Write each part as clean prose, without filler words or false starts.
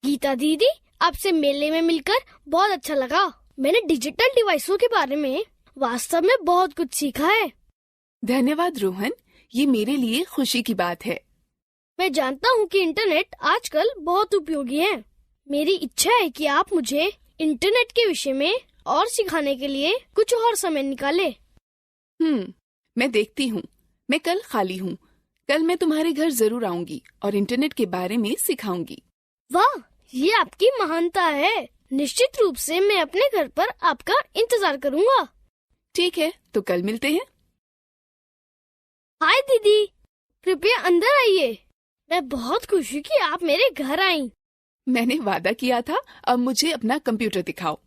गीता दीदी, आपसे मेले में मिलकर बहुत अच्छा लगा। मैंने डिजिटल डिवाइसों के बारे में वास्तव में बहुत कुछ सीखा है। धन्यवाद रोहन, ये मेरे लिए खुशी की बात है। मैं जानता हूँ कि इंटरनेट आजकल बहुत उपयोगी है। मेरी इच्छा है कि आप मुझे इंटरनेट के विषय में और सिखाने के लिए कुछ और समय निकाले। मैं देखती हूँ। मैं कल खाली हूँ। कल मैं तुम्हारे घर जरूर आऊंगी और इंटरनेट के बारे में सिखाऊंगी। वाह, ये आपकी महानता है। निश्चित रूप से मैं अपने घर पर आपका इंतजार करूँगा। ठीक है, तो कल मिलते हैं। हाय दीदी, कृपया अंदर आइए। मैं बहुत खुश हूँ कि आप मेरे घर आईं। मैंने वादा किया था, अब मुझे अपना कंप्यूटर दिखाओ।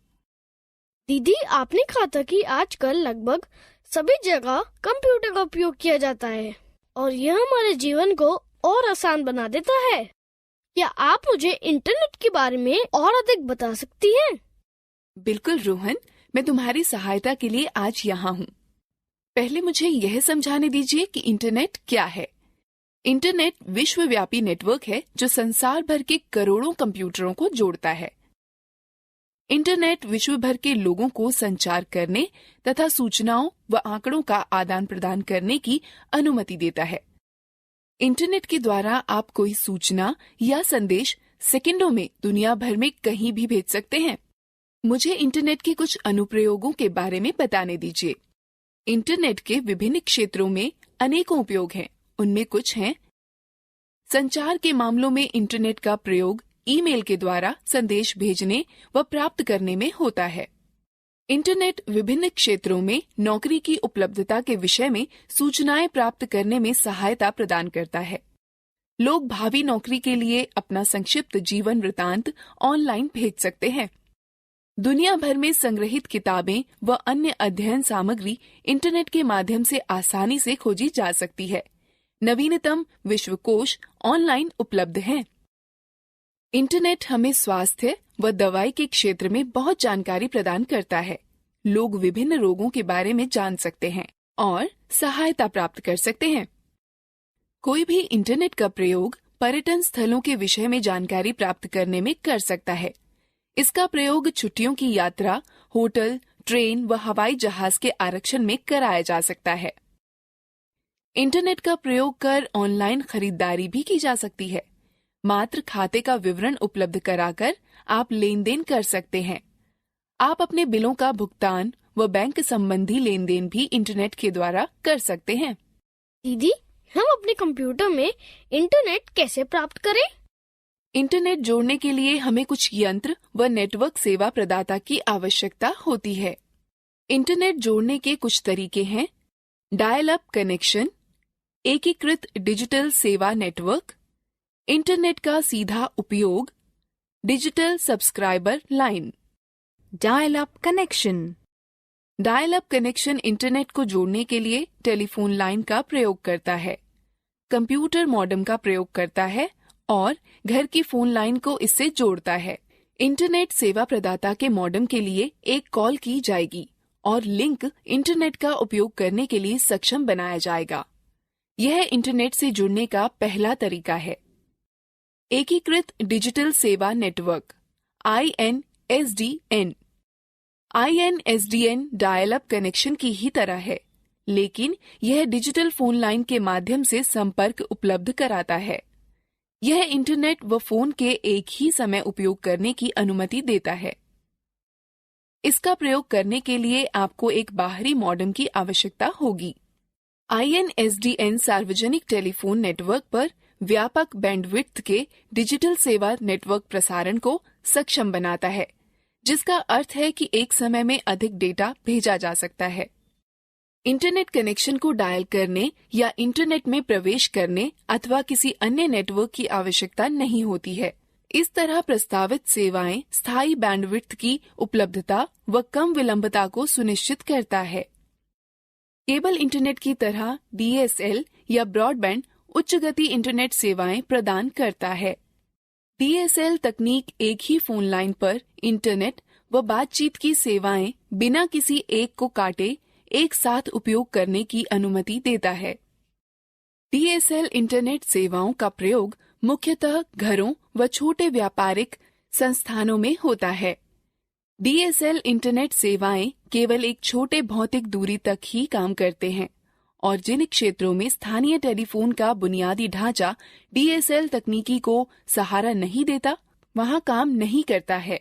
दीदी, आपने कहा था कि आजकल लगभग सभी जगह कंप्यूटर का उपयोग किया जाता है और यह हमारे जीवन को और आसान बना देता है। क्या आप मुझे इंटरनेट के बारे में और अधिक बता सकती हैं? बिल्कुल रोहन, मैं तुम्हारी सहायता के लिए आज यहाँ हूँ। पहले मुझे यह समझाने दीजिए कि इंटरनेट क्या है। इंटरनेट विश्वव्यापी नेटवर्क है जो संसार भर के करोड़ों कंप्यूटरों को जोड़ता है। इंटरनेट विश्व भर के लोगों को संचार करने तथा सूचनाओं व आंकड़ों का आदान प्रदान करने की अनुमति देता है। इंटरनेट के द्वारा आप कोई सूचना या संदेश सेकंडों में दुनिया भर में कहीं भी भेज सकते हैं। मुझे इंटरनेट के कुछ अनुप्रयोगों के बारे में बताने दीजिए। इंटरनेट के विभिन्न क्षेत्रों में अनेकों उपयोग हैं। उनमें कुछ हैं: संचार के मामलों में इंटरनेट का प्रयोग ईमेल के द्वारा संदेश भेजने व प्राप्त करने में होता है। इंटरनेट विभिन्न क्षेत्रों में नौकरी की उपलब्धता के विषय में सूचनाएं प्राप्त करने में सहायता प्रदान करता है। लोग भावी नौकरी के लिए अपना संक्षिप्त जीवन वृतांत ऑनलाइन भेज सकते हैं। दुनिया भर में संग्रहित किताबें व अन्य अध्ययन सामग्री इंटरनेट के माध्यम से आसानी से खोजी जा सकती है। नवीनतम विश्वकोश ऑनलाइन उपलब्ध हैं। इंटरनेट हमें स्वास्थ्य व दवाई के क्षेत्र में बहुत जानकारी प्रदान करता है। लोग विभिन्न रोगों के बारे में जान सकते हैं और सहायता प्राप्त कर सकते हैं। कोई भी इंटरनेट का प्रयोग पर्यटन स्थलों के विषय में जानकारी प्राप्त करने में कर सकता है। इसका प्रयोग छुट्टियों की यात्रा, होटल, ट्रेन व हवाई जहाज के आरक्षण में कराया जा सकता है। इंटरनेट का प्रयोग कर ऑनलाइन खरीदारी भी की जा सकती है। मात्र खाते का विवरण उपलब्ध कराकर आप लेन देन कर सकते हैं। आप अपने बिलों का भुगतान व बैंक संबंधी लेन देन भी इंटरनेट के द्वारा कर सकते हैं। दीदी, हम अपने कंप्यूटर में इंटरनेट कैसे प्राप्त करें? इंटरनेट जोड़ने के लिए हमें कुछ यंत्र व नेटवर्क सेवा प्रदाता की आवश्यकता होती है। इंटरनेट जोड़ने के कुछ तरीके हैं: डायल अप कनेक्शन, एकीकृत डिजिटल सेवा नेटवर्क, इंटरनेट का सीधा उपयोग, digital subscriber line. Dial up connection. Dial up connection internet को जोड़ने के लिए टेलीफोन लाइन का प्रयोग करता है, कंप्यूटर मॉडेम का प्रयोग करता है और घर की फोन लाइन को इससे जोड़ता है। इंटरनेट सेवा प्रदाता के मॉडेम के लिए एक कॉल की जाएगी और लिंक इंटरनेट का उपयोग करने के लिए सक्षम बनाया जाएगा। यह इंटरनेट से जुड़ने का पहला तरीका है। एकीकृत डिजिटल सेवा network INSDN। INSDN dial up connection की ही तरह है, लेकिन यह डिजिटल फोन लाइन के माध्यम से संपर्क उपलब्ध कराता है। यह इंटरनेट व फोन के एक ही समय उपयोग करने की अनुमति देता है। इसका प्रयोग करने के लिए आपको एक बाहरी मॉडेम की आवश्यकता होगी। INSDN सार्वजनिक टेलीफोन नेटवर्क पर व्यापक बैंडविड्थ के डिजिटल सेवा नेटवर्क प्रसारण को सक्षम बनाता है, जिसका अर्थ है कि एक समय में अधिक डेटा भेजा जा सकता है। इंटरनेट कनेक्शन को डायल करने या इंटरनेट में प्रवेश करने अथवा किसी अन्य नेटवर्क की आवश्यकता नहीं होती है। इस तरह प्रस्तावित सेवाएं स्थायी बैंडविड्थ की उपलब्धता व कम विलंबता को सुनिश्चित करता है। केबल इंटरनेट की तरह DSL या ब्रॉडबैंड उच्च गति इंटरनेट सेवाएं प्रदान करता है। DSL तकनीक एक ही फोन लाइन पर इंटरनेट व बातचीत की सेवाएं बिना किसी एक को काटे एक साथ उपयोग करने की अनुमति देता है। DSL इंटरनेट सेवाओं का प्रयोग मुख्यतः घरों व छोटे व्यापारिक संस्थानों में होता है। DSL इंटरनेट सेवाएं केवल एक छोटे भौतिक दूरी तक ही काम करते हैं और जिन क्षेत्रों में स्थानीय टेलीफोन का बुनियादी ढांचा DSL तकनीकी को सहारा नहीं देता, वहां काम नहीं करता है।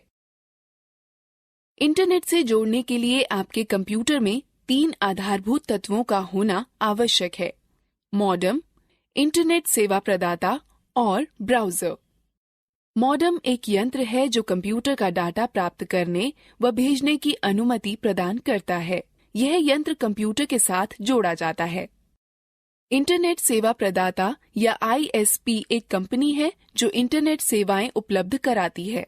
इंटरनेट से जोड़ने के लिए आपके कंप्यूटर में 3 आधारभूत तत्वों का होना आवश्यक है: मॉडेम, इंटरनेट सेवा प्रदाता और ब्राउजर। मॉडेम एक यंत्र है जो कंप्यूटर का डाटा प्राप्त करने व भेजने की अनुमति प्रदान करता है। यह यंत्र कंप्यूटर के साथ जोड़ा जाता है। इंटरनेट सेवा प्रदाता या ISP एक कंपनी है जो इंटरनेट सेवाएं उपलब्ध कराती है।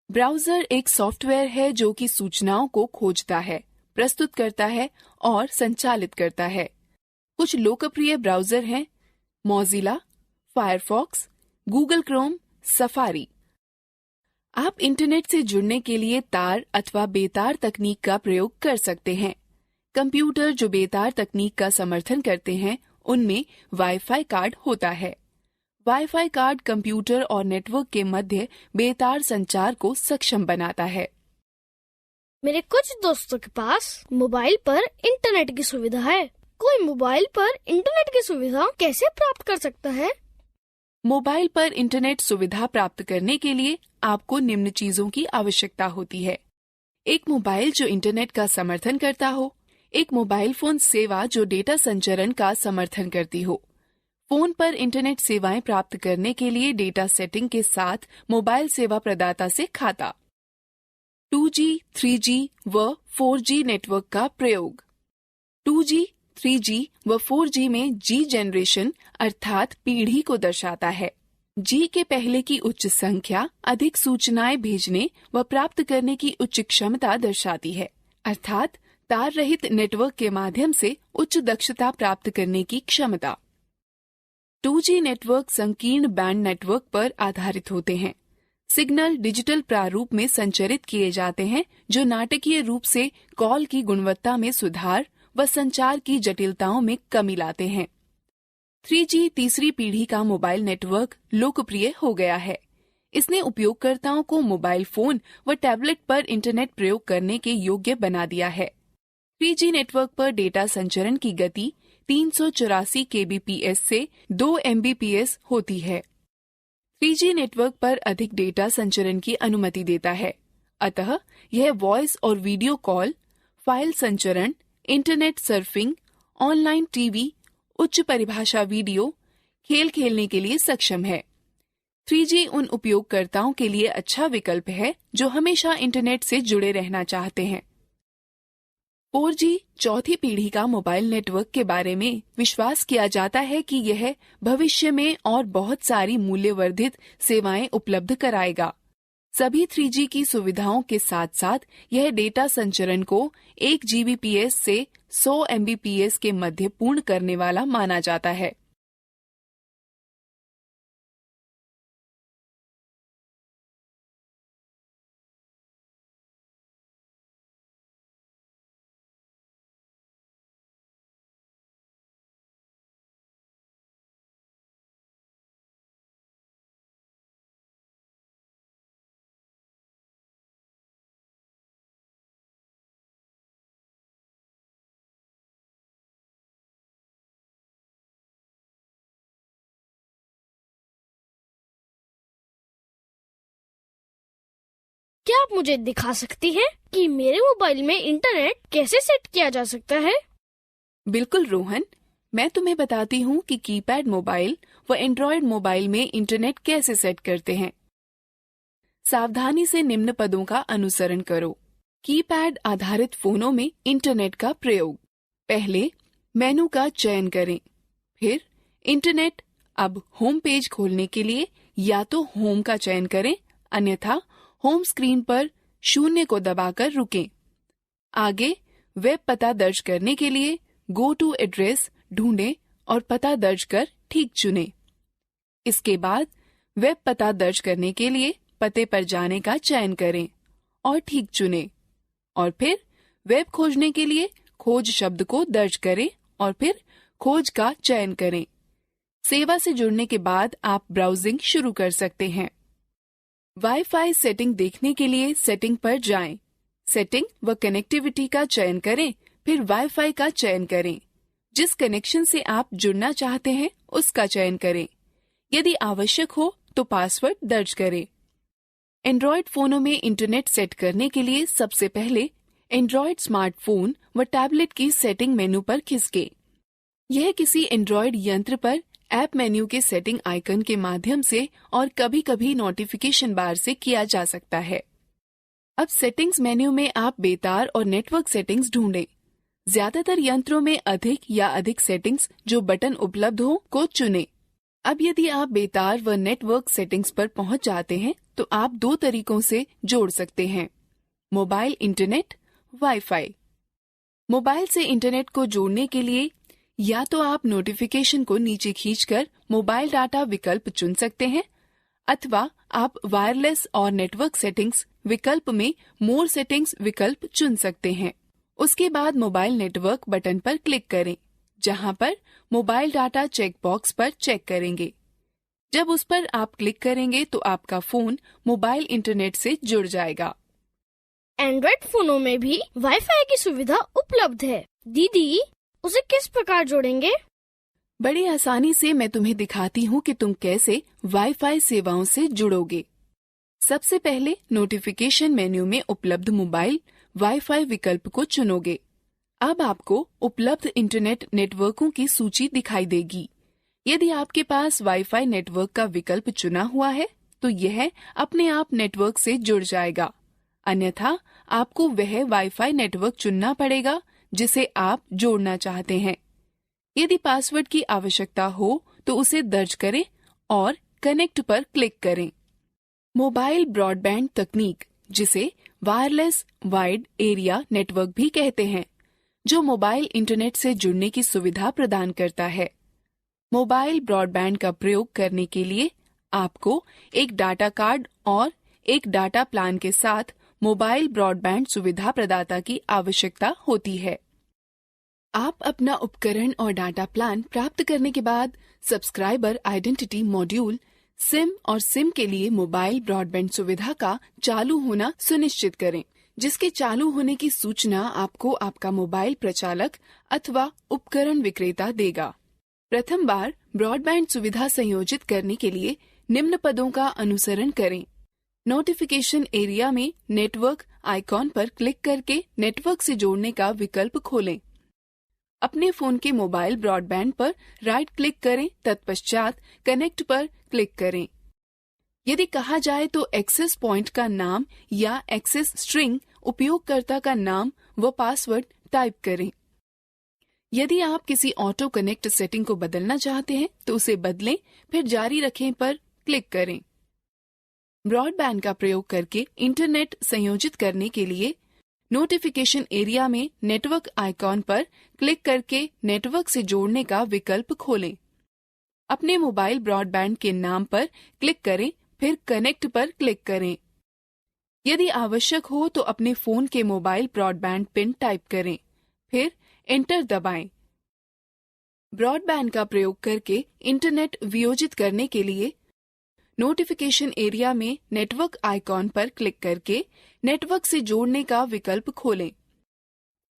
ब्राउजर एक सॉफ्टवेयर है जो कि सूचनाओं को खोजता है, प्रस्तुत करता है और संचालित करता है। कुछ लोकप्रिय ब्राउजर हैं: Mozilla, Firefox, Google Chrome, safari. आप इंटरनेट से जुड़ने के लिए तार अथवा बेतार तकनीक का प्रयोग कर सकते हैं। कंप्यूटर जो बेतार तकनीक का समर्थन करते हैं, उनमें वाईफाई कार्ड होता है। वाईफाई कार्ड कंप्यूटर और नेटवर्क के मध्य बेतार संचार को सक्षम बनाता है। मेरे कुछ दोस्तों के पास मोबाइल पर इंटरनेट की सुविधा है। कोई मोबाइल पर इंटरनेट की सुविधा कैसे प्राप्त कर सकता है? मोबाइल पर इंटरनेट सुविधा प्राप्त करने के लिए आपको निम्न चीजों की आवश्यकता होती है: एक मोबाइल जो इंटरनेट का समर्थन करता हो, एक मोबाइल फोन सेवा जो डेटा संचरण का समर्थन करती हो, फोन पर इंटरनेट सेवाएं प्राप्त करने के लिए डेटा सेटिंग के साथ मोबाइल सेवा प्रदाता से खाता, 2G, 3G व 4G नेटवर्क का प्रयोग। 2G, 3G व 4G में G जनरेशन अर्थात पीढ़ी को दर्शाता है। G के पहले की उच्च संख्या अधिक सूचनाएं भेजने व प्राप्त करने की उच्च क्षमता दर्शाती है, अर्थात तार रहित नेटवर्क के माध्यम से उच्च दक्षता प्राप्त करने की क्षमता। 2G नेटवर्क संकीर्ण बैंड नेटवर्क पर आधारित होते हैं। सिग्नल डिजिटल प्रारूप में संचरित किए जाते हैं जो नाटकीय रूप से कॉल की गुणवत्ता में सुधार व संचार की जटिलताओं में कमी लाते हैं। 3G तीसरी पीढ़ी का मोबाइल नेटवर्क लोकप्रिय हो गया है। इसने उपयोगकर्ताओं को मोबाइल फोन व टैबलेट पर इंटरनेट प्रयोग करने के योग्य बना दिया है। 3G नेटवर्क पर डेटा संचरण की गति 384 kbps से 2 mbps होती है। 3G नेटवर्क पर अधिक डेटा संचरण की अनुमति देता है, अतः यह वॉइस और वीडियो कॉल, फाइल संचरण, इंटरनेट सर्फिंग, ऑनलाइन टीवी, उच्च परिभाषा वीडियो, खेल खेलने के लिए सक्षम है। 3G उन उपयोगकर्ताओं के लिए अच्छा विकल्प है जो हमेशा इंटरनेट से जुड़े रहना चाहते हैं। 4G चौथी पीढ़ी का मोबाइल नेटवर्क के बारे में विश्वास किया जाता है कि यह भविष्य में और बहुत सारी मूल्यवर्धित सेवाएं उपलब्ध कराएगा। सभी 3G की सुविधाओं के साथ साथ यह डेटा संचरण को 1 Gbps से 100 Mbps के मध्य पूर्ण करने वाला माना जाता है। क्या आप मुझे दिखा सकती हैं कि मेरे मोबाइल में इंटरनेट कैसे सेट किया जा सकता है? बिल्कुल रोहन, मैं तुम्हें बताती हूँ कि कीपैड मोबाइल व एंड्रॉयड मोबाइल में इंटरनेट कैसे सेट करते हैं। सावधानी से निम्न पदों का अनुसरण करो। कीपैड आधारित फोनों में इंटरनेट का प्रयोग। पहले मेनू का चयन करें, फिर इंटरनेट। अब होम पेज खोलने के लिए या तो होम का चयन करें, अन्यथा होम स्क्रीन पर 0 को दबाकर रुकें। आगे वेब पता दर्ज करने के लिए गो टू एड्रेस ढूंढें और पता दर्ज कर ठीक चुनें। इसके बाद वेब पता दर्ज करने के लिए पते पर जाने का चयन करें और ठीक चुनें, और फिर वेब खोजने के लिए खोज शब्द को दर्ज करें और फिर खोज का चयन करें। सेवा से जुड़ने के बाद आप ब्राउजिंग शुरू कर सकते हैं। वाईफाई सेटिंग देखने के लिए सेटिंग पर जाएं। सेटिंग व कनेक्टिविटी का चयन करें, फिर वाईफाई का चयन करें। जिस कनेक्शन से आप जुड़ना चाहते हैं उसका चयन करें। यदि आवश्यक हो तो पासवर्ड दर्ज करें। एंड्रॉयड फोनों में इंटरनेट सेट करने के लिए सबसे पहले एंड्रॉयड स्मार्टफोन व टैबलेट की सेटिंग मेनू पर खिसके। यह किसी एंड्रॉयड यंत्र पर ऐप मेन्यू के सेटिंग आइकन के माध्यम से और कभी-कभी नोटिफिकेशन बार से किया जा सकता है। अब सेटिंग्स मेन्यू में आप बेतार और नेटवर्क सेटिंग्स ढूंढें। ज्यादातर यंत्रों में अधिक सेटिंग्स जो बटन उपलब्ध हो को चुनें। अब यदि आप बेतार व नेटवर्क सेटिंग्स पर पहुंच जाते हैं तो आप दो तरीकों से जोड़ सकते हैं: मोबाइल इंटरनेट, वाईफाई। मोबाइल से इंटरनेट को जोड़ने के लिए या तो आप नोटिफिकेशन को नीचे खींचकर मोबाइल डाटा विकल्प चुन सकते हैं, अथवा आप वायरलेस और नेटवर्क सेटिंग्स विकल्प में मोर सेटिंग्स विकल्प चुन सकते हैं। उसके बाद मोबाइल नेटवर्क बटन पर क्लिक करें, जहां पर मोबाइल डाटा चेक बॉक्स पर चेक करेंगे। जब उस पर आप क्लिक करेंगे तो आपका फोन मोबाइल इंटरनेट से जुड़ जाएगा। एंड्रॉइड फोनों में भी वाईफाई की सुविधा उपलब्ध है। दीदी, उसे किस प्रकार जोड़ेंगे? बड़ी आसानी से मैं तुम्हें दिखाती हूँ कि तुम कैसे वाईफाई सेवाओं से जुड़ोगे। सबसे पहले नोटिफिकेशन मेन्यू में उपलब्ध मोबाइल वाईफाई विकल्प को चुनोगे। अब आपको उपलब्ध इंटरनेट नेटवर्कों की सूची दिखाई देगी। यदि आपके पास वाईफाई नेटवर्क का विकल्प चुना हुआ है तो यह अपने आप नेटवर्क से जुड़ जाएगा, अन्यथा आपको वह वाईफाई नेटवर्क चुनना पड़ेगा जिसे आप जोड़ना चाहते हैं। यदि पासवर्ड की आवश्यकता हो तो उसे दर्ज करें और कनेक्ट पर क्लिक करें। मोबाइल ब्रॉडबैंड तकनीक, जिसे वायरलेस वाइड एरिया नेटवर्क भी कहते हैं, जो मोबाइल इंटरनेट से जुड़ने की सुविधा प्रदान करता है। मोबाइल ब्रॉडबैंड का प्रयोग करने के लिए आपको एक डाटा कार्ड और एक डाटा प्लान के साथ मोबाइल ब्रॉडबैंड सुविधा प्रदाता की आवश्यकता होती है। आप अपना उपकरण और डाटा प्लान प्राप्त करने के बाद सब्सक्राइबर आइडेंटिटी मॉड्यूल सिम और सिम के लिए मोबाइल ब्रॉडबैंड सुविधा का चालू होना सुनिश्चित करें, जिसके चालू होने की सूचना आपको आपका मोबाइल प्रचालक अथवा उपकरण विक्रेता देगा। प्रथम बार ब्रॉडबैंड सुविधा संयोजित करने के लिए निम्न पदों का अनुसरण करें। नोटिफिकेशन एरिया में नेटवर्क आइकॉन पर क्लिक करके नेटवर्क से जोड़ने का विकल्प खोलें। अपने फोन के मोबाइल ब्रॉडबैंड पर राइट क्लिक करें, तत्पश्चात कनेक्ट पर क्लिक करें। यदि कहा जाए तो एक्सेस पॉइंट का नाम या एक्सेस स्ट्रिंग, उपयोगकर्ता का नाम व पासवर्ड टाइप करें। यदि आप किसी ऑटो कनेक्ट सेटिंग को बदलना चाहते हैं तो उसे बदलें, फिर जारी रखें पर क्लिक करें। ब्रॉडबैंड का प्रयोग करके इंटरनेट संयोजित करने के लिए नोटिफिकेशन एरिया में नेटवर्क आइकॉन पर क्लिक करके नेटवर्क से जोड़ने का विकल्प खोलें। अपने मोबाइल ब्रॉडबैंड के नाम पर क्लिक करें, फिर कनेक्ट पर क्लिक करें। यदि आवश्यक हो तो अपने फोन के मोबाइल ब्रॉडबैंड पिन टाइप करें, फिर एंटर दबाएं। ब्रॉडबैंड का प्रयोग करके इंटरनेट वियोजित करने के लिए नोटिफिकेशन एरिया में नेटवर्क आइकॉन पर क्लिक करके नेटवर्क से जोड़ने का विकल्प खोलें।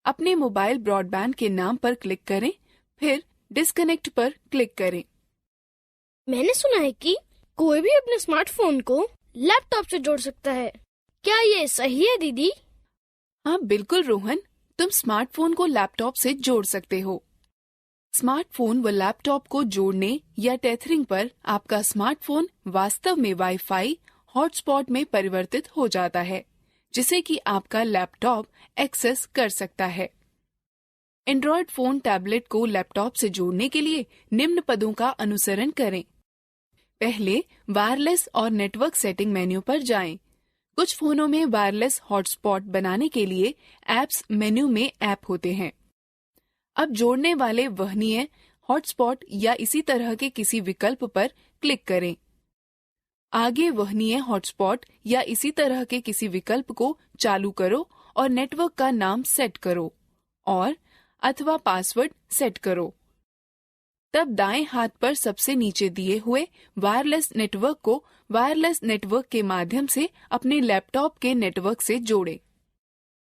अपने मोबाइल ब्रॉडबैंड के नाम पर क्लिक करें, फिर डिस्कनेक्ट पर क्लिक करें। मैंने सुना है कि कोई भी अपने स्मार्टफोन को लैपटॉप से जोड़ सकता है। क्या ये सही है दीदी? हाँ बिल्कुल रोहन, तुम स्मार्टफोन को लैपटॉप से जोड़ सकते हो। स्मार्टफोन व लैपटॉप को जोड़ने या टेथरिंग पर आपका स्मार्टफोन वास्तव में वाईफाई हॉटस्पॉट में परिवर्तित हो जाता है, जिसे कि आपका लैपटॉप एक्सेस कर सकता है। एंड्रॉयड फोन टैबलेट को लैपटॉप से जोड़ने के लिए निम्न पदों का अनुसरण करें। पहले वायरलेस और नेटवर्क सेटिंग मेन्यू पर जाएं। कुछ फोनों में वायरलेस हॉटस्पॉट बनाने के लिए ऐप्स मेन्यू में ऐप होते हैं। अब जोड़ने वाले वहनीय हॉटस्पॉट या इसी तरह के किसी विकल्प पर क्लिक करें। आगे वहनीय हॉटस्पॉट या इसी तरह के किसी विकल्प को चालू करो और नेटवर्क का नाम सेट करो और अथवा पासवर्ड सेट करो। तब दाएं हाथ पर सबसे नीचे दिए हुए वायरलेस नेटवर्क को वायरलेस नेटवर्क के माध्यम से अपने लैपटॉप के नेटवर्क से जोड़ें।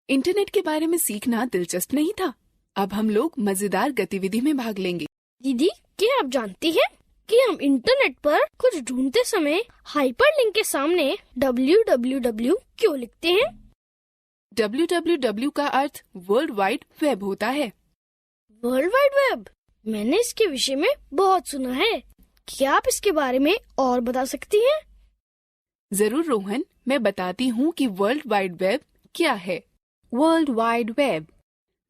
इंटरनेट के बारे में सीखना दिलचस्प नहीं था? अब हम लोग मजेदार गतिविधि में भाग लेंगे। दीदी, क्या आप जानती हैं कि हम इंटरनेट पर कुछ ढूंढते समय हाइपरलिंक के सामने www क्यों लिखते हैं? www का अर्थ वर्ल्ड वाइड वेब होता है। वर्ल्ड वाइड वेब, मैंने इसके विषय में बहुत सुना है। क्या आप इसके बारे में और बता सकती हैं? जरूर रोहन, मैं बताती हूँ कि वर्ल्ड वाइड वेब क्या है। World Wide Web.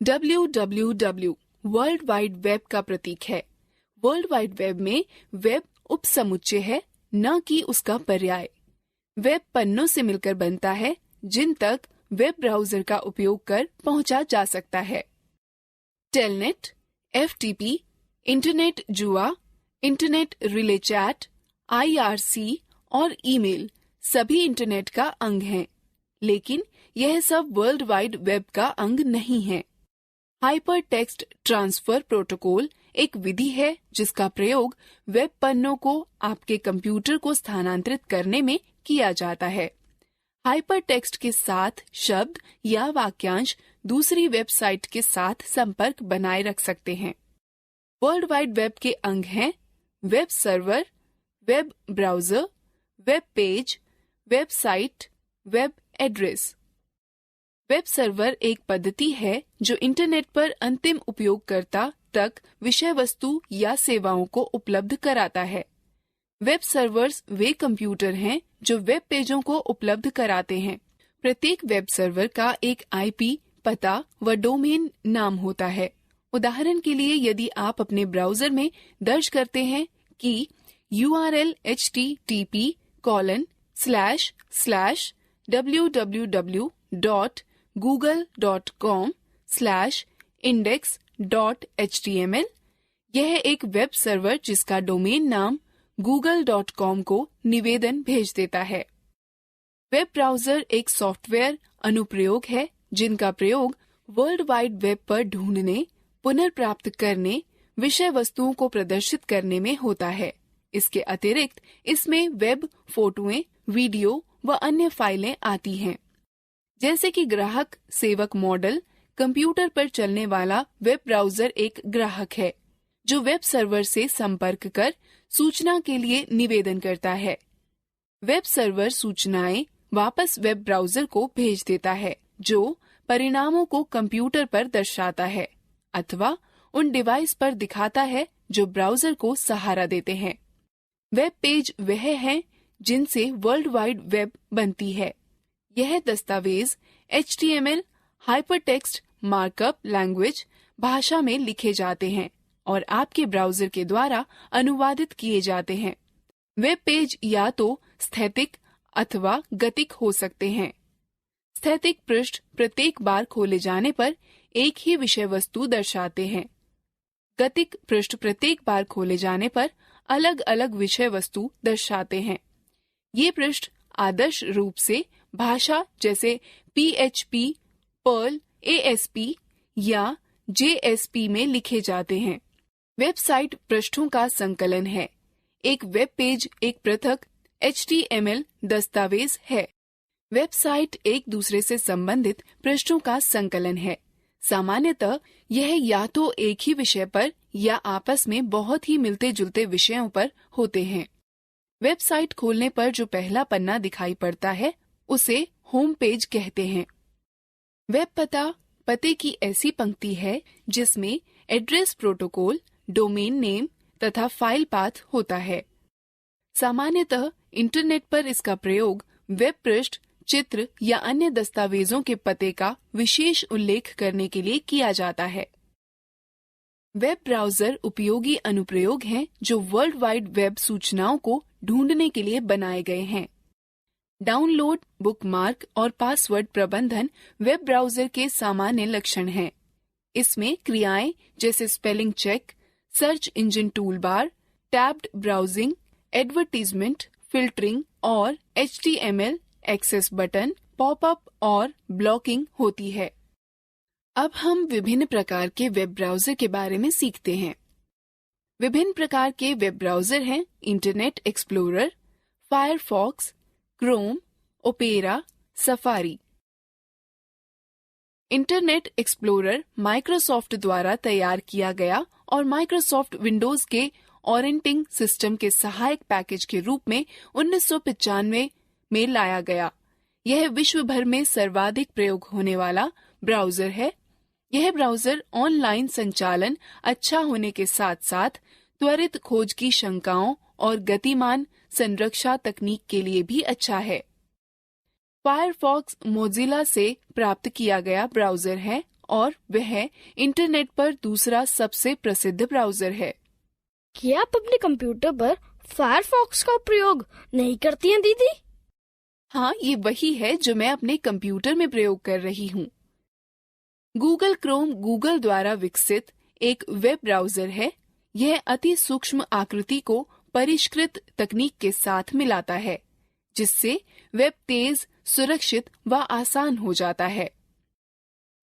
www world wide web का प्रतीक है। वर्ल्ड वाइड वेब में वेब उपसमुच्चय है, न कि उसका पर्याय। वेब पन्नों से मिलकर बनता है जिन तक वेब ब्राउजर का उपयोग कर पहुंचा जा सकता है। टेलनेट, FTP, इंटरनेट जुआ, इंटरनेट रिले चैट, IRC और ईमेल सभी इंटरनेट का अंग हैं, लेकिन यह सब वर्ल्ड वाइड वेब का अंग नहीं है। हाइपर टेक्स्ट ट्रांसफर प्रोटोकॉल एक विधि है जिसका प्रयोग वेब पन्नों को आपके कंप्यूटर को स्थानांतरित करने में किया जाता है। हाइपर टेक्स्ट के साथ शब्द या वाक्यांश दूसरी वेबसाइट के साथ संपर्क बनाए रख सकते हैं। वर्ल्ड वाइड वेब के अंग हैं web server, web browser, web page, website, web address. Web server एक पद्धति है जो इंटरनेट पर अंतिम उपयोगकर्ता तक विषय वस्तु या सेवाओं को उपलब्ध कराता है। वेब सर्वर्स वे कंप्यूटर हैं जो वेब पेजों को उपलब्ध कराते हैं। प्रत्येक वेब सर्वर का एक IP पता व डोमेन नाम होता है। उदाहरण के लिए, यदि आप अपने ब्राउजर में दर्ज करते हैं कि URL http://www.google.com/index.html, यह एक वेब सर्वर जिसका डोमेन नाम google.com को निवेदन भेज देता है। वेब ब्राउजर एक सॉफ्टवेयर अनुप्रयोग है जिनका प्रयोग वर्ल्ड वाइड वेब पर ढूंढने, पुनर्प्राप्त करने, विषय वस्तुओं को प्रदर्शित करने में होता है। इसके अतिरिक्त इसमें वेब फोटोएं, वीडियो व अन्य फाइलें आती हैं। जैसे कि ग्राहक सेवक मॉडल, कंप्यूटर पर चलने वाला वेब ब्राउजर एक ग्राहक है जो वेब सर्वर से संपर्क कर सूचना के लिए निवेदन करता है। वेब सर्वर सूचनाएं वापस वेब ब्राउजर को भेज देता है जो परिणामों को कंप्यूटर पर दर्शाता है अथवा उन डिवाइस पर दिखाता है जो ब्राउजर को सहारा देते हैं। वेब पेज वह है जिनसे वर्ल्ड वाइड वेब बनती है। यह दस्तावेज HTML हाइपरटेक्स्ट मार्कअप लैंग्वेज भाषा में लिखे जाते हैं और आपके ब्राउजर के द्वारा अनुवादित किए जाते हैं। वेब पेज या तो स्थैतिक अथवा गतिक हो सकते हैं। स्थैतिक पृष्ठ प्रत्येक बार खोले जाने पर एक ही विषय वस्तु दर्शाते हैं। गतिक पृष्ठ प्रत्येक बार खोले जाने पर अलग अलग विषय वस्तु दर्शाते हैं। ये पृष्ठ आदर्श रूप से भाषा जैसे PHP, पर्ल, ASP या JSP में लिखे जाते हैं। वेबसाइट पृष्ठों का संकलन है। एक वेब पेज एक पृथक HTML दस्तावेज है। वेबसाइट एक दूसरे से संबंधित पृष्ठों का संकलन है। सामान्यतः यह या तो एक ही विषय पर या आपस में बहुत ही मिलते जुलते विषयों पर होते हैं। वेबसाइट खोलने पर जो पहला पन्ना दिखाई पड़ता है उसे होम पेज कहते हैं। वेब पते की ऐसी पंक्ति है जिसमें एड्रेस प्रोटोकॉल, डोमेन नेम तथा फाइल पाथ होता है। सामान्यतः इंटरनेट पर इसका प्रयोग वेब पृष्ठ, चित्र या अन्य दस्तावेजों के पते का विशेष उल्लेख करने के लिए किया जाता है। वेब ब्राउजर उपयोगी अनुप्रयोग हैं जो वर्ल्ड वाइड वेब सूचनाओं को ढूंढने के लिए बनाए गए हैं। डाउनलोड, बुकमार्क और पासवर्ड प्रबंधन वेब ब्राउजर के सामान्य लक्षण हैं। इसमें क्रियाएं जैसे spelling check, search engine toolbar, tabbed browsing, advertisement, filtering और HTML एक्सेस बटन, पॉपअप और ब्लॉकिंग होती है। अब हम विभिन्न प्रकार के वेब ब्राउजर के बारे में सीखते हैं। विभिन्न प्रकार के वेब ब्राउजर हैं internet explorer, Firefox, Chrome, opera, safari. Internet explorer Microsoft द्वारा तैयार किया गया और माइक्रोसॉफ्ट विंडोज के ऑपरेटिंग सिस्टम के सहायक पैकेज के रूप में 1995 में लाया गया। यह विश्व भर में सर्वाधिक प्रयोग होने वाला ब्राउजर है। यह ब्राउजर ऑनलाइन संचालन अच्छा होने के साथ साथ त्वरित खोज की शंकाओं और गतिमान संरक्षा तकनीक के लिए भी अच्छा है। फायरफॉक्स मोजिला से प्राप्त किया गया ब्राउजर है और वह इंटरनेट पर दूसरा सबसे प्रसिद्ध ब्राउजर है। क्या आप अपने कंप्यूटर पर फायरफॉक्स का प्रयोग नहीं करती हैं दीदी? हाँ, ये वही है जो मैं अपने कंप्यूटर में प्रयोग कर रही हूँ। गूगल क्रोम गूगल द्वारा विकसित एक वेब ब्राउजर है। यह अति सूक्ष्म आकृति को परिष्कृत तकनीक के साथ मिलाता है, जिससे वेब तेज, सुरक्षित व आसान हो जाता है।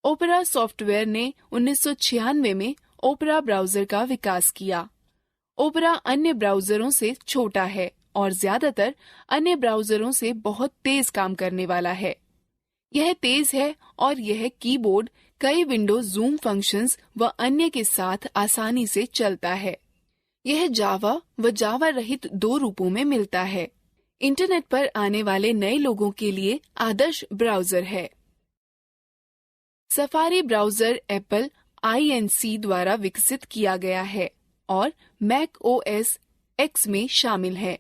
ओपेरा सॉफ्टवेयर ने 1996 में ओपेरा ब्राउजर का विकास किया। ओपेरा अन्य ब्राउजरों से छोटा है और ज्यादातर अन्य ब्राउजरों से बहुत तेज काम करने वाला है। यह तेज है और यह कीबोर्ड, कई विंडो जूम फंक्शंस व अन्य के साथ आसानी से चलता है। यह जावा व जावा रहित दो रूपों में मिलता है। इंटरनेट पर आने वाले नए लोगों के लिए आदर्श ब्राउजर है। सफारी ब्राउजर एप्पल INC द्वारा विकसित किया गया है और मैक OS X में शामिल है।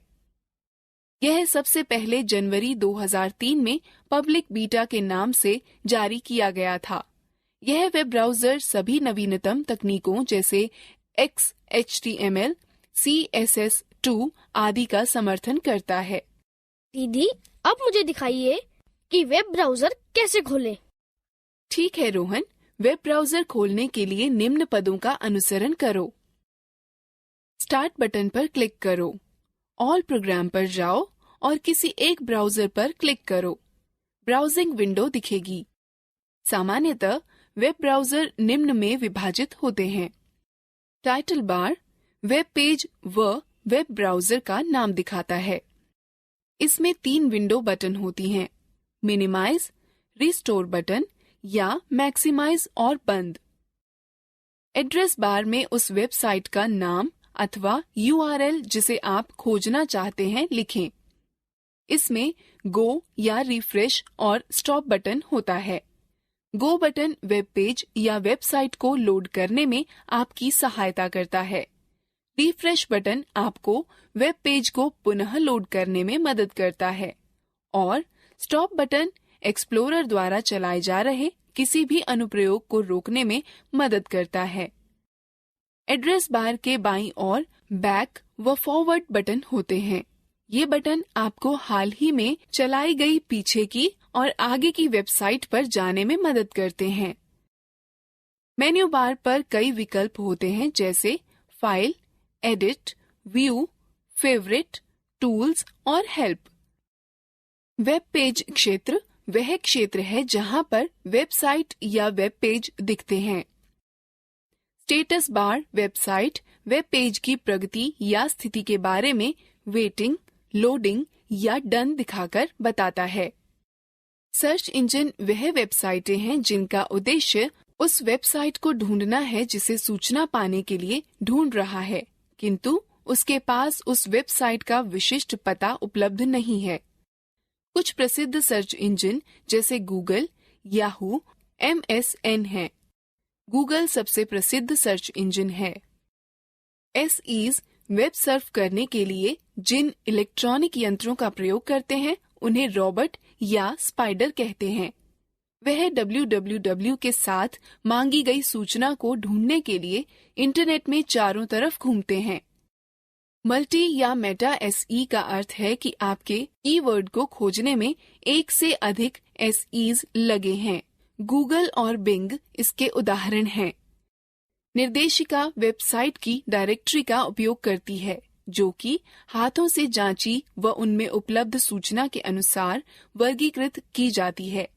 यह सबसे पहले जनवरी 2003 में पब्लिक बीटा के नाम से जारी किया गया था। यह वेब ब्राउजर सभी नवीनतम तकनीकों जैसे XHTML, CSS2 आदि का समर्थन करता है। दीदी, अब मुझे दिखाइए कि वेब ब्राउजर कैसे खोलें। ठीक है रोहन, वेब ब्राउजर खोलने के लिए निम्न पदों का अनुसरण करो। स्टार्ट बटन पर क्लिक करो, ऑल प्रोग्राम पर जाओ और किसी एक ब्राउजर पर क्लिक करो। ब्राउजिंग विंडो दिखेगी। सामान्यतः वेब ब्राउजर निम्न में विभाजित होते हैं। टाइटल बार वेब पेज व वेब ब्राउजर का नाम दिखाता है। इसमें 3 विंडो बटन होती हैं, मिनिमाइज, रिस्टोर बटन या मैक्सिमाइज और बंद। एड्रेस बार में उस वेबसाइट का नाम अथवा URL जिसे आप खोजना चाहते हैं लिखें। इसमें गो या रिफ्रेश और स्टॉप बटन होता है। गो बटन वेब पेज या वेबसाइट को लोड करने में आपकी सहायता करता है। रिफ्रेश बटन आपको वेब पेज को पुनः लोड करने में मदद करता है और स्टॉप बटन एक्सप्लोरर द्वारा चलाए जा रहे किसी भी अनुप्रयोग को रोकने में मदद करता है। एड्रेस बार के बाईं ओर बैक व फॉरवर्ड बटन होते हैं। ये बटन आपको हाल ही में चलाई गई पीछे की और आगे की वेबसाइट पर जाने में मदद करते हैं। मेन्यू बार पर कई विकल्प होते हैं जैसे file, edit, view, favourite, tools और हेल्प। वेब पेज क्षेत्र वह क्षेत्र है जहां पर वेबसाइट या वेब पेज दिखते हैं। Status bar website, web page की प्रगति या स्थिति के बारे में वेटिंग, लोडिंग या डन दिखाकर बताता है। सर्च इंजन वह वेबसाइटें हैं जिनका उद्देश्य उस वेबसाइट को ढूंढना है जिसे सूचना पाने के लिए ढूंढ रहा है, किंतु उसके पास उस वेबसाइट का विशिष्ट पता उपलब्ध नहीं है। कुछ प्रसिद्ध सर्च इंजन जैसे गूगल, याहू, MSN हैं। गूगल सबसे प्रसिद्ध सर्च इंजन है। SEs वेब सर्फ करने के लिए जिन इलेक्ट्रॉनिक यंत्रों का प्रयोग करते हैं उन्हें रॉबर्ट या स्पाइडर कहते हैं। वह www के साथ मांगी गई सूचना को ढूंढने के लिए इंटरनेट में चारों तरफ घूमते हैं। मल्टी या मेटा SE का अर्थ है कि आपके कीवर्ड को खोजने में एक से अधिक SEs लगे हैं। गूगल और बिंग इसके उदाहरण हैं। निर्देशिका वेबसाइट की डायरेक्टरी का उपयोग करती है जो कि हाथों से जांची व उनमें उपलब्ध सूचना के अनुसार वर्गीकृत की जाती है।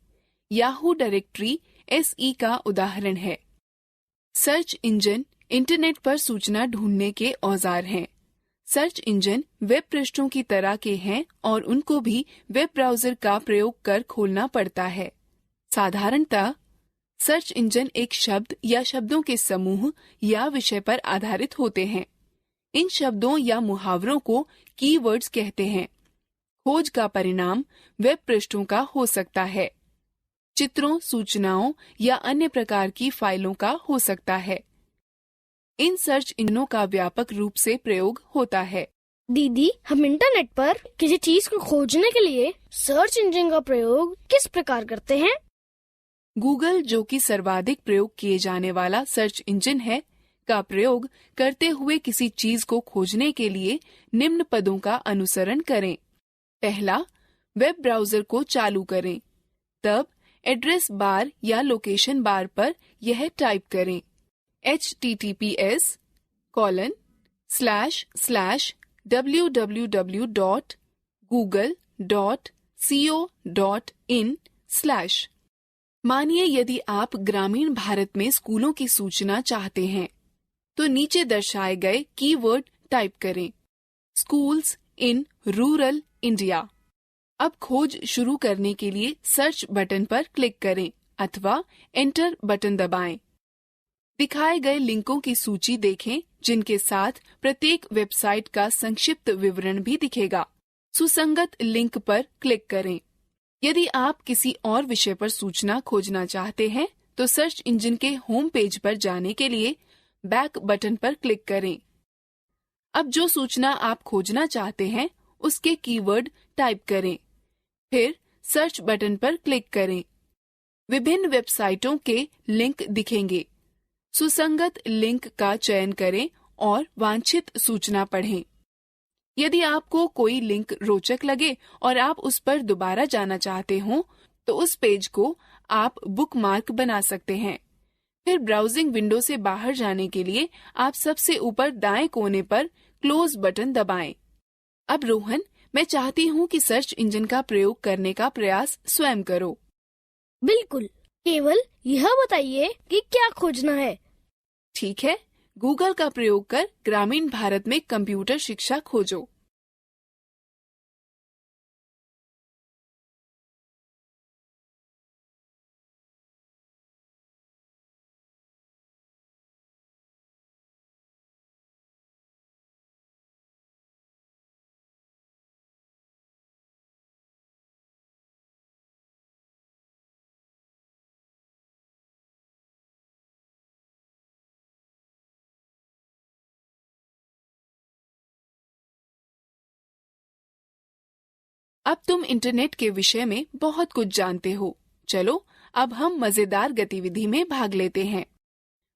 याहू डायरेक्टरी SE का उदाहरण है। सर्च इंजन इंटरनेट पर सूचना ढूंढने के औजार हैं। सर्च इंजन वेब पृष्ठों की तरह के हैं और उनको भी वेब ब्राउजर का प्रयोग कर खोलना पड़ता है। साधारणतः सर्च इंजन एक शब्द या शब्दों के समूह या विषय पर आधारित होते हैं। इन शब्दों या मुहावरों को कीवर्ड्स कहते हैं। खोज का परिणाम वेब पृष्ठों का हो सकता है, चित्रों, सूचनाओं या अन्य प्रकार की फाइलों का हो सकता है। इन सर्च इंजनों का व्यापक रूप से प्रयोग होता है। दीदी, हम इंटरनेट पर किसी चीज को खोजने के लिए सर्च इंजन का प्रयोग किस प्रकार करते हैं? गूगल, जो कि सर्वाधिक प्रयोग किए जाने वाला सर्च इंजन है, का प्रयोग करते हुए किसी चीज को खोजने के लिए निम्न पदों का अनुसरण करें। पहला, वेब ब्राउजर को चालू करें। तब एड्रेस बार या लोकेशन बार पर यह टाइप करें https://www.google.co.in/। मानिए यदि आप ग्रामीण भारत में स्कूलों की सूचना चाहते हैं, तो नीचे दर्शाए गए कीवर्ड टाइप करें, स्कूल्स इन रूरल इंडिया। अब खोज शुरू करने के लिए सर्च बटन पर क्लिक करें अथवा एंटर बटन दबाएं। दिखाए गए लिंकों की सूची देखें, जिनके साथ प्रत्येक वेबसाइट का संक्षिप्त विवरण भी दिखेगा। सुसंगत लिंक पर क्लिक करें। यदि आप किसी और विषय पर सूचना खोजना चाहते हैं, तो सर्च इंजन के होम पेज पर जाने के लिए बैक बटन पर क्लिक करें। अब जो सूचना आप खोजना चाहते हैं, उसके कीवर्ड टाइप करें, फिर सर्च बटन पर क्लिक करें। विभिन्न वेबसाइटों के लिंक दिखेंगे। सुसंगत लिंक का चयन करें और वांछित सूचना पढ़ें। यदि आपको कोई लिंक रोचक लगे और आप उस पर दोबारा जाना चाहते हो, तो उस पेज को आप बुकमार्क बना सकते हैं। फिर ब्राउजिंग विंडो से बाहर जाने के लिए आप सबसे ऊपर दाएं कोने पर क्लोज बटन दबाएं। अब रोहन, मैं चाहती हूँ कि सर्च इंजन का प्रयोग करने का प्रयास स्वयं करो। बिल्कुल, केवल यह बताइए कि क्या खोजना है। ठीक है, गूगल का प्रयोग कर ग्रामीण भारत में कंप्यूटर शिक्षा खोजो। अब तुम इंटरनेट के विषय में बहुत कुछ जानते हो। चलो, अब हम मजेदार गतिविधि में भाग लेते हैं।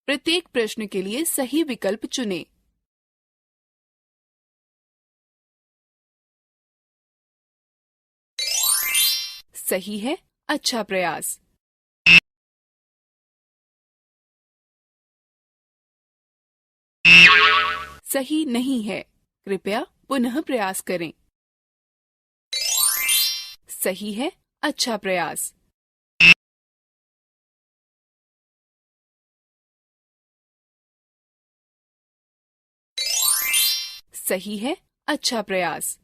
प्रत्येक प्रश्न के लिए सही विकल्प चुनें। सही है, अच्छा प्रयास। सही नहीं है, कृपया पुनः प्रयास करें। सही है, अच्छा प्रयास। सही है, अच्छा प्रयास।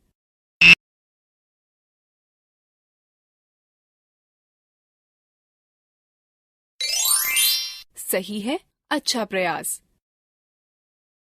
सही है, अच्छा प्रयास।